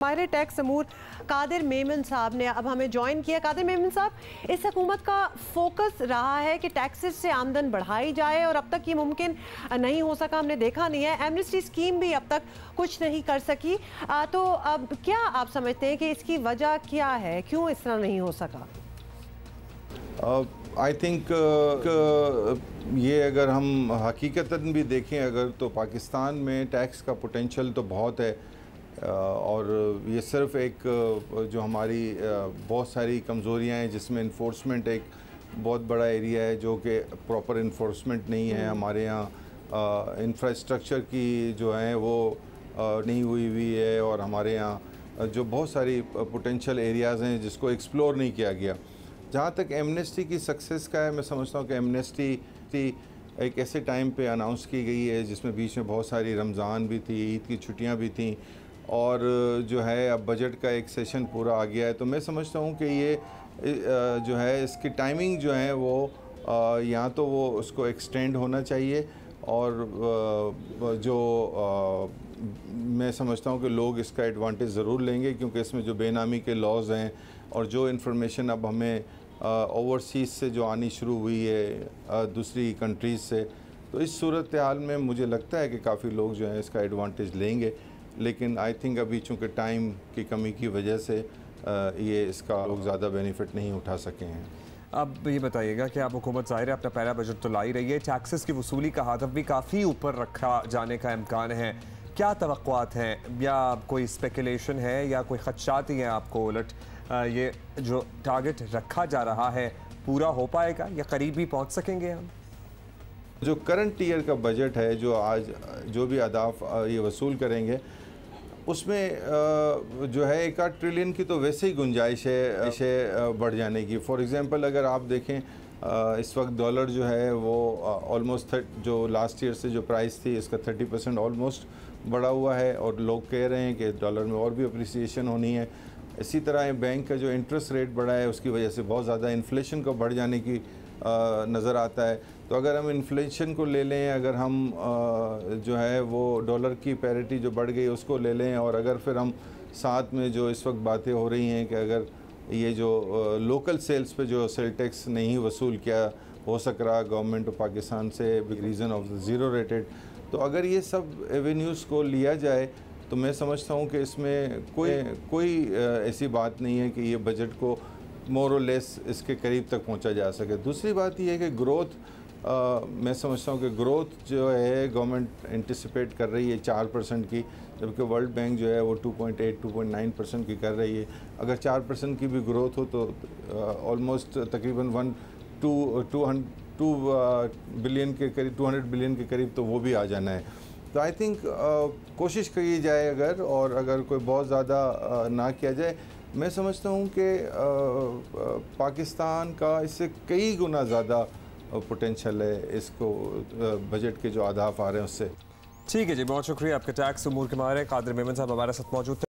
माहिर टैक्स अमूर कादिर मेमन साहब ने अब हमें ज्वाइन किया। कादिर मेमन साहब, इस हुकूमत का फोकस रहा है कि टैक्सेस से आमदन बढ़ाई जाए और अब तक ये मुमकिन नहीं हो सका, हमने देखा नहीं है। एमनेस्टी स्कीम भी अब तक कुछ नहीं कर सकी। तो अब क्या आप समझते हैं कि इसकी वजह क्या है, क्यों इस तरह नहीं हो सका? आई थिंक ये अगर हम हकीकतन भी देखें अगर, तो पाकिस्तान में टैक्स का पोटेंशियल तो बहुत है और ये सिर्फ एक जो हमारी बहुत सारी कमज़ोरियाँ हैं जिसमें इन्फोर्समेंट एक बहुत बड़ा एरिया है जो कि प्रॉपर इन्फोर्समेंट नहीं है हमारे यहाँ। इंफ्रास्ट्रक्चर की जो है वो नहीं हुई है और हमारे यहाँ जो बहुत सारी पोटेंशियल एरियाज़ हैं जिसको एक्सप्लोर नहीं किया गया। जहाँ तक एमनेस्टी की सक्सेस का है, मैं समझता हूँ कि एमनेस्टी एक ऐसे टाइम पे अनाउंस की गई है जिसमें बीच में बहुत सारी रमज़ान भी थी, ईद की छुट्टियाँ भी थी और जो है अब बजट का एक सेशन पूरा आ गया है। तो मैं समझता हूँ कि ये जो है इसकी टाइमिंग जो है वो या तो वो उसको एक्सटेंड होना चाहिए और जो मैं समझता हूँ कि लोग इसका एडवांटेज ज़रूर लेंगे क्योंकि इसमें जो बेनामी के लॉज हैं और जो इन्फॉर्मेशन अब हमें ओवरसीज़ से जो आनी शुरू हुई है दूसरी कंट्रीज़ से, तो इस सूरत हाल में मुझे लगता है कि काफ़ी लोग जो हैं इसका एडवांटेज लेंगे। लेकिन आई थिंक अभी चूँकि टाइम की कमी की वजह से ये इसका लोग ज़्यादा बेनिफिट नहीं उठा सके हैं। अब ये बताइएगा कि आप हुकूमत ज़ाहिर है अपना पहला बजट तो ला ही रही है, टैक्सेस की वसूली का हदफ भी काफ़ी ऊपर रखा जाने का इम्कान है। क्या तवक्कुआत हैं या कोई स्पेकुलेशन है या कोई खदशात ही हैं आपको उलट ये जो टारगेट रखा जा रहा है पूरा हो पाएगा या करीब ही पहुँच सकेंगे हम? जो करंट ईयर का बजट है जो आज जो भी अहदाफ ये वसूल करेंगे उसमें जो है 1 ट्रिलियन की तो वैसे ही गुंजाइश है बढ़ जाने की। फॉर एग्ज़ाम्पल अगर आप देखें इस वक्त डॉलर जो है वो ऑलमोस्ट जो लास्ट ईयर से जो प्राइस थी इसका 30% ऑलमोस्ट बढ़ा हुआ है और लोग कह रहे हैं कि डॉलर में और भी अप्रिसिएशन होनी है। इसी तरह बैंक का जो इंटरेस्ट रेट बढ़ा है उसकी वजह से बहुत ज़्यादा इन्फ्लेशन को बढ़ जाने की नज़र आता है। तो अगर हम इन्फ्लेशन को ले लें, अगर हम जो है वो डॉलर की पैरिटी जो बढ़ गई उसको ले लें और अगर फिर हम साथ में जो इस वक्त बातें हो रही हैं कि अगर ये जो लोकल सेल्स पे जो सेल टैक्स नहीं वसूल किया हो सक रहा गवर्नमेंट ऑफ पाकिस्तान से reason of the zero rated, तो अगर ये सब एवेन्यूज़ को लिया जाए तो मैं समझता हूँ कि इसमें कोई ऐसी बात नहीं है कि ये बजट को मोर और लेस इसके करीब तक पहुँचा जा सके। दूसरी बात ये है कि ग्रोथ मैं समझता हूँ कि ग्रोथ जो है गवर्नमेंट एंटिसिपेट कर रही है 4% की, जबकि वर्ल्ड बैंक जो है वो 2.8-2.9% की कर रही है। अगर 4% की भी ग्रोथ हो तो ऑलमोस्ट तकरीबन 200 बिलियन के करीब 200 बिलियन के करीब तो वो भी आ जाना है। तो आई थिंक कोशिश की जाए अगर, और अगर कोई बहुत ज़्यादा ना किया जाए, मैं समझता हूँ कि पाकिस्तान का इससे कई गुना ज़्यादा पोटेंशियल है इसको बजट के जो अहदाफ आ रहे हैं उससे। ठीक है जी, बहुत शुक्रिया आपके टैक्स उमूर के माहिर कादिर मेमन साहब हमारे साथ मौजूद थे।